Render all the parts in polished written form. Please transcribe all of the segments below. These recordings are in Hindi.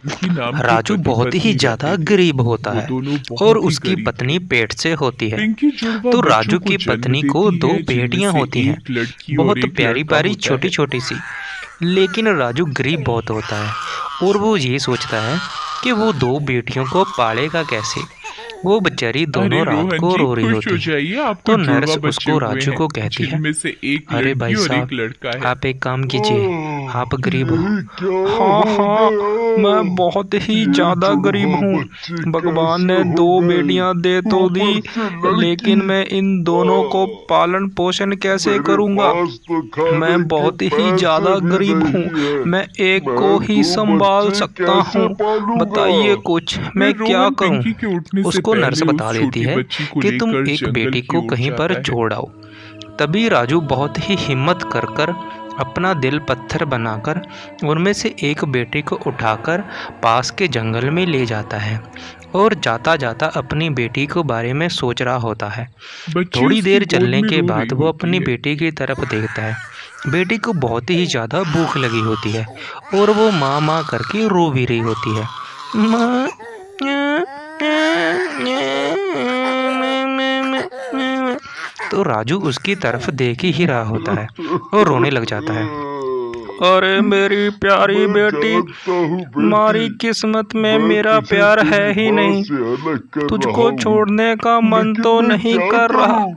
उसी नाम के राजू पति बहुत ही पत्नी ज्यादा रहते थे। गरीब होता वो है दोनों और बहुत ही उसकी गरीब पत्नी थे। पेट से होती है। पिंकी जुड़वा तो बच्चों राजू को की जन्म पत्नी को देती 2 है, जिनमें बेटियां से होती हैं, एक लड़की और बहुत एक प्यारी लड़का प्यारी होता छोटी है। छोटी सी। लेकिन राजू गरीब बहुत होता है और वो ये सोचता है कि वो 2 बेटियों को पालेगा कैसे। वो बेचारी अरे दोनों रात रोहन को जी, रो रही खुश हो होती है। जाइए, आपको तो जुड़वा नर्स बच्चे उसको हुए राजू हैं, को कहती है, जिनमें से एक अरे भाई लड़की और साहब, एक लड़का है। आप एक काम कीजिए, आप गरीब हो। ये क्या हाँ हो हाँ, मैं गया? बहुत ही ये ज़्यादा गरीब जुड़वा हूँ। बच्चे भगवान कैसे ने हो 2 गए? बेटियां दे तो दी, ऊपर से लड़की। लेकिन मैं इन दोनों को पालन पोषण कैसे मेरे करूँगा। पास तो खाने मैं के बहुत ही पैसे ज़्यादा भी गरीब हूँ, नहीं है। मैं एक को मैं ही 2 संभाल बच्चे सकता कैसे हूँ। पालूंगा? बताइए कुछ, मैं फिर क्या रोहन करूँ। पिंकी के उठने से उसको नर्स पहले बता उस देती छोटी है बच्ची को कि तुम लेकर एक जंगल बेटी की को ओर कहीं पर जाता है। छोड़ आओ। तभी राजू बहुत ही हिम्मत कर कर अपना दिल पत्थर बनाकर उनमें से एक बेटी को उठाकर पास के जंगल में ले जाता है और जाता जाता अपनी बेटी के बारे में सोच रहा होता है। बच्ची थोड़ी उसकी देर गोद चलने में के रो रही बाद वो होती अपनी है। बेटी की तरफ देखता है। बेटी को बहुत ही ज़्यादा भूख लगी होती है और वो माँ माँ करके रो भी रही होती है। माँ, तो राजू उसकी तरफ देख ही रहा होता है और रोने लग जाता है। अरे मेरी प्यारी मैं बेटी, जानता हूँ तुम्हारी बेटी, किस्मत में मैं मेरा तुझे प्यार है तेरी ही माँ नहीं। से अलग कर रहा तुझको हूँ, छोड़ने का मन लेकिन तो मैं नहीं क्या कर रहा, करूँ?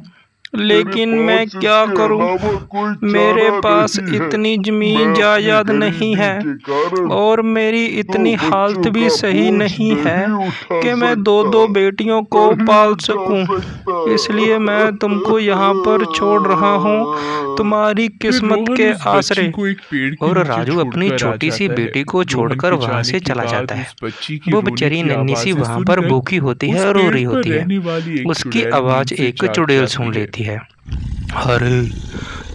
मेरे लेकिन मैं पास क्या इसके करूं। अलावा कोई मेरे चारा पास नहीं है। इतनी जमीन मैं अपनी जायदाद नहीं गरीबी है के कारण और मेरी 2 इतनी हालत बच्चों भी का सही बोझ नहीं है नहीं उठा कि मैं सकता, 2 बेटियों को नहीं पाल उठा सकूं। सकता। इसलिए मैं तुमको यहाँ पर छोड़ रहा हूँ, तुम्हारी फिर किस्मत रोहन के उस बच्ची आसरे। को एक पेड़ के और नीचे राजू अपनी छोड़कर आ छोटी सी जाता है। बेटी को रोहन छोड़कर के वहां जाने से के चला बाद जाता है। उस बच्ची की वो रोने बेचारी की नन्ही सी आवाजें वहां पर सुनकर भूखी होती उस है, रो पेड़ रही पर होती है। रहने वाली एक उसकी चुड़ैल नींद आवाज से एक जाग चुड़ैल जाती सुन है। लेती है। अरे,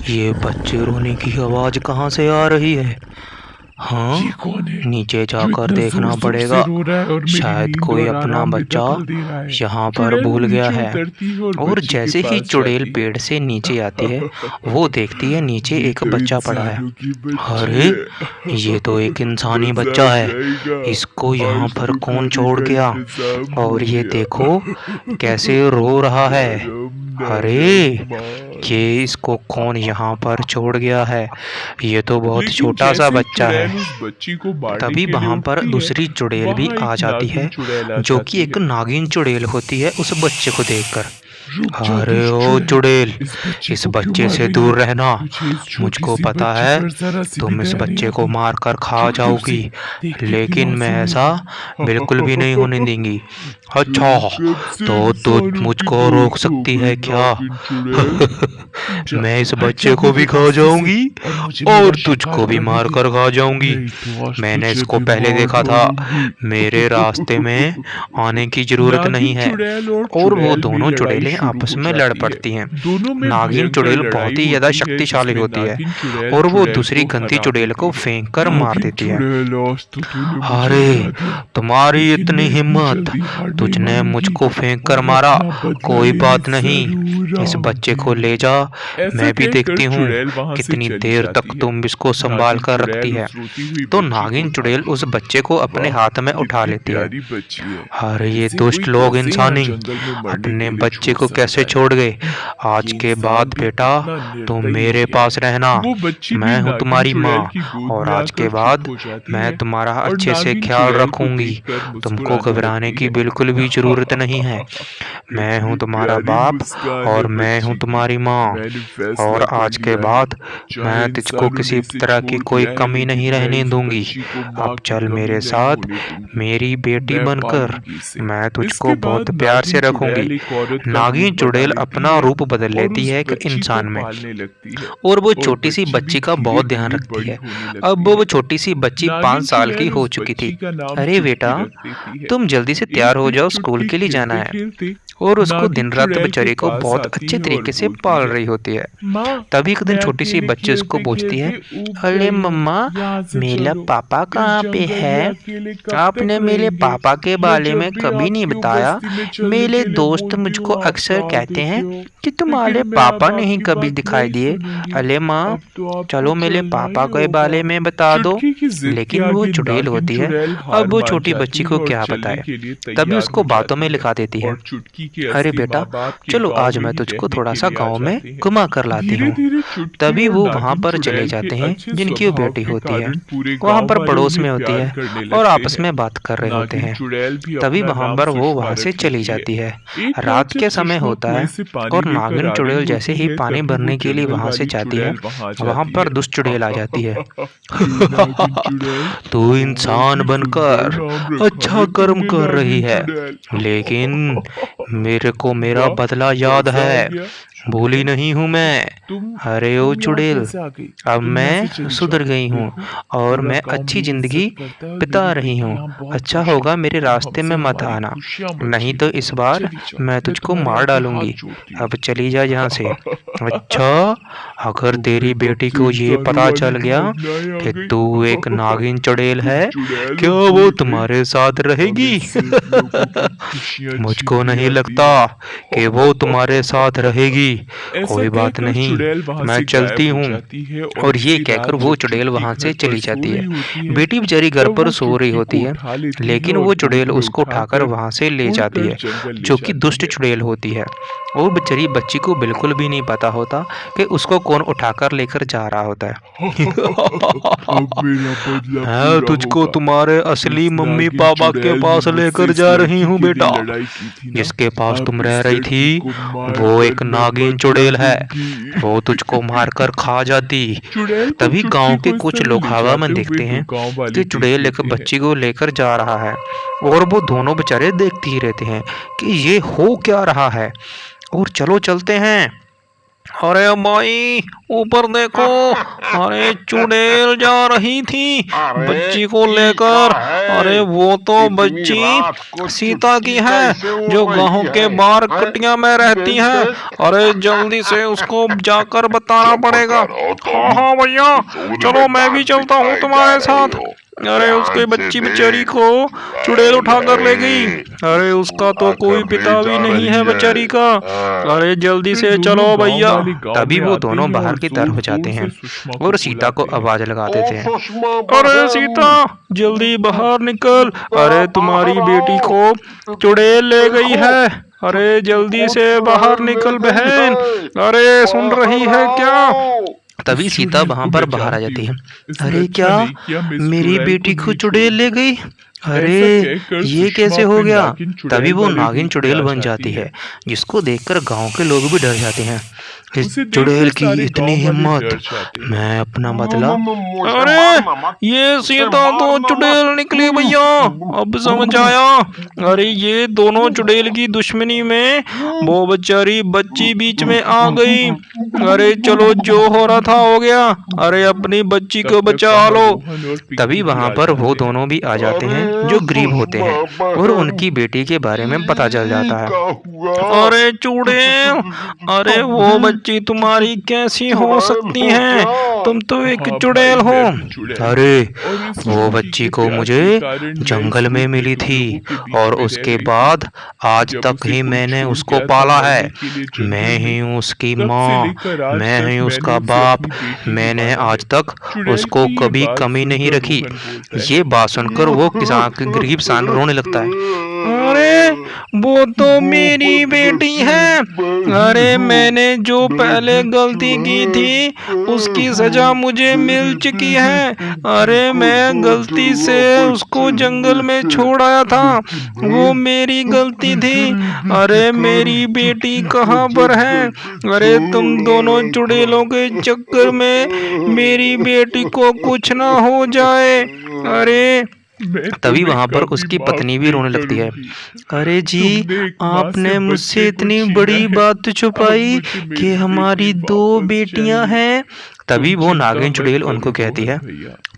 ये बच्चे रोने की आवाज कहाँ से आ रही है। हाँ, ये कौन है नीचे जो जाकर इतना देखना जोर जोर से पड़ेगा, रो रहा है और मेरी शायद नींद कोई और अपना आराम में बच्चा दखल दे रहा है। यहाँ पर चुड़ैल भूल गया नीचे है। उतरती है और और बच्ची के जैसे ही पास चुड़ैल जाती है। पेड़ से नीचे आती है, वो देखती है नीचे ये एक तो बच्चा पड़ा है। इंसानों की बच्ची अरे, है। ये तो एक इंसानी मजा बच्चा आ है, जाएगा, इसको यहाँ आज पर तो कौन खाने छोड़ का गया। इंतजाम और हो ये गया। देखो कैसे रो रहा है। नरम अरे, नरम मांस। ये इसको कौन यहाँ पर छोड़ गया है। ये तो बहुत लेकिन छोटा सा जैसे ही बच्चा है। चुड़ैल उस बच्ची को मारने तभी के लिए वहां पर उठती है, दूसरी चुड़ैल भी वहां आ एक जाती नागिन है, चुड़ैल आ जो कि जाती एक है। नागिन चुड़ैल होती है उस बच्चे को देखकर। रुक जा अरे दुष्ट ओ चुड़ैल, चुड़ैल, इस बच्चे इस को क्यों बच्चे मार से रही दूर है? रहना। तुझे इस छोटी मुझको सी पता बच्ची है पर जरा सी भी तुम इस दया नहीं बच्चे को आती। मार कर खा चुपके जाओगी, उसे देखते भी लेकिन मैं मासूम ऐसा होगी। बिल्कुल भी नहीं होने देंगी। अच्छा, तुम कब से तो तू इंसानों की मुझको रोक दोस्त हो सकती गई है क्या। नागिन चुड़ैल? जा, मैं इस हट बच्चे जा को भी मेरे खा रास्ते से जाऊंगी और मुझे और मेरा तुझको शिकार भी करने मार दे, कर खा जाऊंगी। नहीं तो आज मैंने तुझे इसको भी पहले मार देखा था, मेरे रास्ते में डालूंगी। आने की जरूरत नहीं नागिन है। चुड़ैल और और वो चुड़ैल में दोनों लड़ाई चुड़ैलें शुरू आपस हो में लड़ जाती है। पड़ती हैं। दोनों में नागिन भयंकर चुड़ैल लड़ाई बहुत ही ज्यादा होती है, शक्तिशाली जिसमें होती है नागिन चुड़ैल और वो चुड़ैल दूसरी को गंदी हरा चुड़ैल देती को है। फेंक कर मार नागिन देती है। चुड़ैल, आज तो तूने मुझे अरे, हरा दिया, तुम्हारी लेकिन इतनी मैं इतनी हिम्मत, जल्दी हार नहीं तुझने मानूंगी मुझको फेंक कर और मारा। अपना बदला कोई लेने बात नहीं, जरूर इस बच्चे को आऊंगी। ले जा, ऐसा मैं भी कहकर देखती हूँ चुड़ैल वहां से कितनी चली देर तक जाती है। तुम इसको संभाल नागिन कर रखती चुड़ैल है। उस रोती हुई तो बच्ची को नागिन चुड़ैल उठाती उस है। बच्चे को अपने वाह, हाथ में उठा कितनी लेती है। प्यारी बच्ची है। अरे, ये इसे दुष्ट कोई लोग कैसे यहाँ इंसानी जंगल में मरने अपने के लिए बच्चे छोड़ को सकता कैसे है। छोड़ गए। आज ये के इंसान बाद भी बेटा कितना तुम निर्दयी मेरे है। पास रहना, वो बच्ची भी मैं हूँ नागिन तुम्हारी चुड़ैल माँ, की गोद और में आज के आकर बाद चुप हो जाती मैं है तुम्हारा और अच्छे से नागिन ख्याल चुड़ैल को रखूंगी। देखकर तुमको मुस्कुराने घबराने लगती की है। बिल्कुल भी जरूरत नहीं है। मैं हूँ कितनी तुम्हारा प्यारी बाप मुस्कान है और मैं हूँ बच्ची की। तुम्हारी माँ, मैंने फैसला और कर आज के लिया है, बाद चाहे मैं तुझको इंसानों ने किसी इसे तरह की छोड़ कोई दिया है, कमी लेकिन नहीं मैं रहने इस दूंगी। बच्ची को माँ अब की चल कमी मेरे नहीं साथ, होने दूंगी। मेरी बेटी मैं बनकर, पालूंगी इसे। मैं तुझको इसके बहुत बाद प्यार से नागिन रखूंगी। चुड़ैल एक औरत का नागिन रूप बना चुड़ैल लेती अपना है रूप बदल और लेती उस है एक बच्ची को इंसान में, पालने लगती है और वो और छोटी सी बच्ची भी बच्ची का धीरे बहुत ध्यान धीरे रखती बड़ी है। होने अब लगती वो है। छोटी सी बच्ची 5 नागिन साल की चुड़ैल हो उस चुकी थी। बच्ची का नाम अरे चुटकी बेटा, रख देती है। तुम जल्दी से एक तैयार हो दिन जाओ, स्कूल चुटकी के लिए जाना खेलते है। खेलते और उसको नागिन दिन रात चुड़ैल बेचारी के को पास बहुत आती अच्छे है तरीके और से बोलती पाल है, रही होती है। माँ तभी एक दिन मैं छोटी सी अकेले बच्ची उसको खेलते पूछती है, खेलते ऊब अरे गई हूँ, मम्मा यहाँ से मेरा चलो। पापा इस कहाँ पे जंगल है? में अकेले कब आपने तक मेरे रहेंगे? पापा के मैं बारे में जब भी कभी नहीं आपकी बताया। बस्ती में चलने मेरे के लिए दोस्त बोलती मुझको हूँ, आप अक्सर टाल कहते हैं देते हो। कि तुम्हारे लेकिन मैं पापा अब नहीं आपकी कभी बात दिखाई नहीं दिए। सुनूंगी। अरे माँ अब तो आपको चलो मेरे चलना पापा ही के बारे होगा। में बता दो। चुटकी की जिद के लेकिन वो आगे चुड़ैल नागिन होती है, चुड़ैल हार अब वो मान छोटी जाती बच्ची है को और क्या चलने बताए। के लिए तभी तैयार उसको हो बातों में जाती लिखा है देती है, और चुटकी के अरे असली बेटा माँ बाप के चलो गांव आज में मैं ही तुझको रहने थोड़ा के सा लिए आ गांव में जाते हैं। घुमा कर लाती धीरे हूँ। धीरे चुटकी तभी और वो वहां नागिन पर चले चुड़ैल के जाते हैं अच्छे जिनकी वो स्वभाव बेटी के होती है। कारण पूरे वहां गांव पर वाले पड़ोस उन्हें में होती प्यार है करने और लगते आपस हैं। में बात कर रहे होते नागिन हैं। चुड़ैल भी तभी अपना वहां नाम पर वो सुषमा वहां से रख चली लेती है। जाती है। एक रात रात जब के समय सुषमा होता कुएं है से पानी और लेकर नागिन आ रही चुड़ैल जैसे होती ही है, पानी तभी वो भरने के लिए जंगल वहां से वाली जाती है, चुड़ैल वहां वहां जाती पर है। दुष्ट चुड़ैल आ जाती है। नागिन चुड़ैल तू इंसान बहुत ही बनकर सुंदर नाम रखा अच्छा है कर्म तुमने कर रही नागिन है, चुड़ैल। लेकिन मेरे को मेरा वाह, बदला याद कैसा आ है। गया भूली चुड़ैल? नहीं हूँ मैं। तुम अरे ओ तुम यहाँ चुड़ैल, कैसे आ गई? अब तुम यहाँ से मैं चली सुधर जाओ। गई हूँ देखो और पूरा मैं गांव अच्छी मेरी जिंदगी इज्जत करता है और बिता मेरी रही बेटी हूँ। यहाँ बहुत अच्छा खुश है। होगा मेरे तुम रास्ते हमसे में मत हमारी आना, खुशियाँ मत नहीं तो छीनो। इस बार चली जाओ, मैं मैं तुझको तुम्हारे मार आगे डालूंगी। हाथ जोड़ती हूँ। अब चली जा यहाँ से। अच्छा, अगर तुमने तेरी कब बेटी से को इस ये दारू पता वाली चल गया भावनाएं आ कि गई? तू एक नागिन चुड़ैल तुम है, चुड़ैल क्या हो वो भूल गई? तुम्हारे साथ रहेगी? हमें सिर्फ लोगों की खुशियाँ मुझको छीननी नहीं आती लगता है। कि वो तुम्हारे साथ रहेगी। ऐसा कोई बात कहकर नहीं, चुड़ैल वहां मैं से चलती गायब हो हूँ। जाती है और ये उसी कहकर रात वो जब चुड़ैल चुटकी वहां से घर पर चली सो जाती है। रही होती है, बेटी बेचारी घर तब पर वो सो रही चुटकी होती को है, उठा लेती लेकिन है वो और चुड़ैल गोद में उसको उठाकर उठाकर वहां से ले जाती उड़कर है, जंगल ले जो कि जाती दुष्ट है। चुड़ैल होती है। और बेचारी बच्ची को बिल्कुल भी नहीं पता होता कि उसको कौन उठाकर लेकर जा रहा होता अब मेरा बदला है। पूरा तुझको होगा। तुम्हारे असली जिस मम्मी नागिन पापा के चुड़ैल पास ने लेकर मुझसे इस जा रही लड़की हूँ के लिए बेटा। लड़ाई की थी ना, जिसके पास अब तुम इस रह रही लड़की थी को वो मारकर एक मैं नागिन बदला चुड़ैल है, लूंगी। वो तुझको मारकर खा जाती। चुड़ैल को तभी चुटकी गांव के को इस कुछ तरह लोग ले हवा जाते में हुए देखते हैं दो गांव वाले कि देख चुड़ैल एक लेते हैं। बच्ची को लेकर जा रहा है, और वो दोनों बेचारे देखते ही रहते हैं कि ये हो क्या रहा है। और चलो चलते हैं। अरे माई ऊपर देखो, अरे चुड़ैल जा रही थी बच्ची को लेकर। अरे वो तो बच्ची सीता की है जो गांव के बाहर कटिया में रहती है। अरे जल्दी से उसको जाकर बताना पड़ेगा। हाँ हाँ भैया, चलो मैं भी चलता हूँ तुम्हारे साथ। अरे उसके बच्ची बेचारी को चुड़ैल उठाकर ले गई। अरे उसका तो कोई पिता भी नहीं है बेचारी का। अरे जल्दी से चलो भैया। तभी वो दोनों बाहर की तरफ जाते हैं और सीता को आवाज लगा देते हैं, अरे सीता जल्दी बाहर निकल, अरे तुम्हारी बेटी को चुड़ैल ले गई है। अरे जल्दी से बाहर निकल बहन, अरे सुन रही है क्या? तभी सीता वहां पर बाहर आ जाती है। अरे क्या मेरी बेटी को चुड़ैल ले गई? अरे ये कैसे हो गया? तभी वो नागिन चुड़ैल बन जाती है, जिसको देखकर गांव के लोग भी डर जाते हैं। इस चुड़ैल की इतनी हिम्मत, मैं अपना बदला। अरे ये सीता तो चुड़ैल निकली भैया, अब समझ आया। अरे ये दोनों चुड़ैल की दुश्मनी में वो बेचारी बच्ची बीच में आ गई। अरे चलो जो हो रहा था हो गया, अरे अपनी बच्ची को बचा लो। तभी वहां पर वो दोनों भी आ जाते हैं जो गरीब होते हैं, और उनकी बेटी के बारे में पता चल जाता है। अरे चुड़ैल, अरे वो बच्ची तुम्हारी कैसी हो सकती है? तुम तो एक चुड़ैल हो। अरे वो बच्ची को मुझे जंगल में मिली थी, और उसके बाद आज तक ही मैंने उसको पाला है। मैं ही हूँ उसकी माँ, मैं ही उसका बाप। मैंने आज तक उसको कभी कमी नहीं रखी। ये बात सुनकर वो गरीब किसान रोने लगता है। अरे वो तो मेरी बेटी है। अरे मैंने जो पहले गलती की थी उसकी सजा मुझे मिल चुकी है। अरे मैं गलती से उसको जंगल में छोड़ आया था, वो मेरी गलती थी। अरे मेरी बेटी कहाँ पर है? अरे तुम दोनों चुड़ैलों के चक्कर में मेरी बेटी को कुछ ना हो जाए। अरे तभी वहां पर उसकी पत्नी भी रोने लगती है। अरे जी, आपने मुझसे इतनी बड़ी बात छुपाई कि हमारी 2 बेटियां हैं। तभी वो नागिन चुड़ैल उनको कहती है,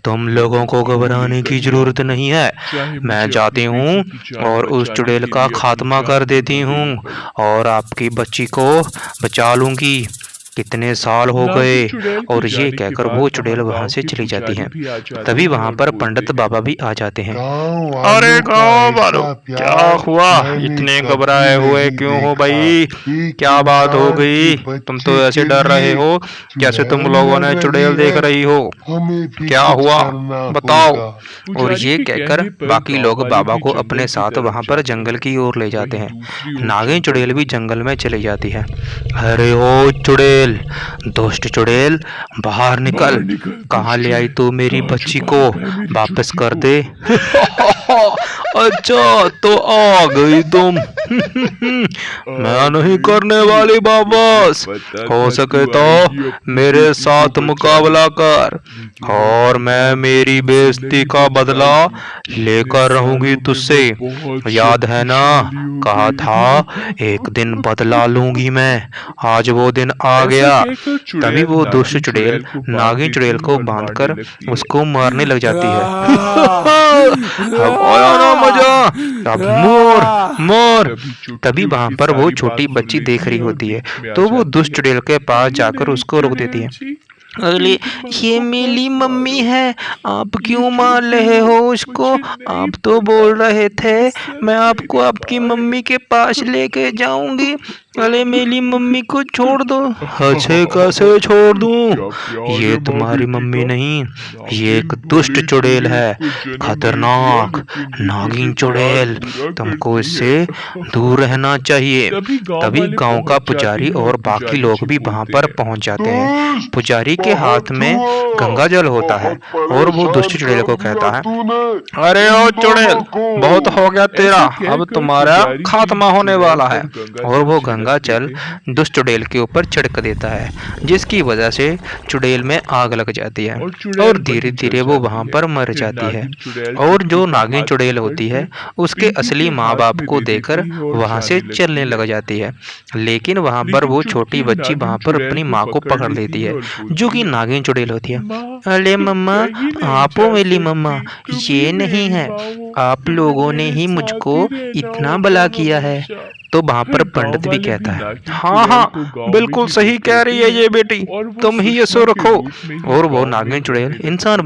तुम लोगों को घबराने की जरूरत नहीं है, मैं जाती हूँ और उस चुड़ैल का खात्मा कर देती हूँ और आपकी बच्ची को बचा लूंगी। कितने साल हो गए। और ये कहकर वो चुड़ैल वहां से चली जाती है। तभी वहां पर पंडित बाबा भी आ जाते हैं। अरे गाँव वालों, क्या हुआ? इतने घबराए हुए क्यों हो भाई? क्या बात हो गई? तुम तो ऐसे डर रहे हो जैसे तुम लोगों ने चुड़ैल देख रही हो। क्या हुआ बताओ? और ये कहकर बाकी लोग बाबा को अपने साथ वहां पर जंगल की ओर ले जाते हैं। नागिन चुड़ैल भी जंगल में चली जाती है। अरे ओ चुड़ैल, दुष्ट चुड़ैल, बाहर निकल। कहाँ ले आई तू मेरी बच्ची को? वापस कर दे। अच्छा तो आ गई तुम। मैं नहीं करने वाली वापस। हो सके तो मेरे साथ मुकाबला कर और मैं मेरी बेइज्जती का बदला लेकर रहूंगी तुझसे। याद है ना, कहा था एक दिन बदला लूंगी मैं। आज वो दिन आ गया। तभी वो दुष्ट चुड़ैल नागिन चुड़ैल को बांधकर उसको मारने लग जाती है। अब आया ना मजा, अब मोर। तभी वहां पर वो छोटी बच्ची देख रही होती है, तो वो दुष्ट चुड़ैल के पास जाकर उसको रोक देती है। अगली, ये मेरी मम्मी है, आप क्यों मार रहे हो उसको? आप तो बोल रहे थे मैं आपको आपकी मम्मी के पास लेके जाऊंगी। अरे मेरी मम्मी को छोड़ दो। अच्छे कैसे छोड़ दूं? ये तुम्हारी मम्मी नहीं, ये एक दुष्ट चुड़ैल है, खतरनाक नागिन चुड़ैल। तुमको इससे दूर रहना चाहिए। तभी गांव का पुजारी और बाकी लोग भी वहां पर पहुंच जाते हैं। पुजारी के हाथ में गंगा जल होता है और वो दुष्ट चुड़ैल को कहता है, अरे ओ चुड़ैल, बहुत हो गया तेरा, अब तुम्हारा खात्मा होने वाला है। और वो गंगा जल दुष्ट चुड़ैल के ऊपर छिड़क देता है, जिसकी वजह से चुड़ैल में आग लग जाती है और धीरे धीरे वो वहां पर मर जाती है। और जो नागिन चुड़ैल होती है उसके असली माँ बाप को देकर वहां से चलने लग जाती है। लेकिन वहां पर वो छोटी बच्ची वहां पर अपनी माँ को पकड़ लेती है, जो कि नागिन चुड़ैल होती है। अरे मम्मा, आप हो मेरी मम्मा? ये नहीं है, आप लोगों ने ही मुझको इतना भला किया है। तो वहां पर पंडित भी कहता है, हाँ हाँ बिल्कुल सही कह रही है ये बेटी, तुम ही ये सो रखो। और वो नागिन चुड़ैल इंसान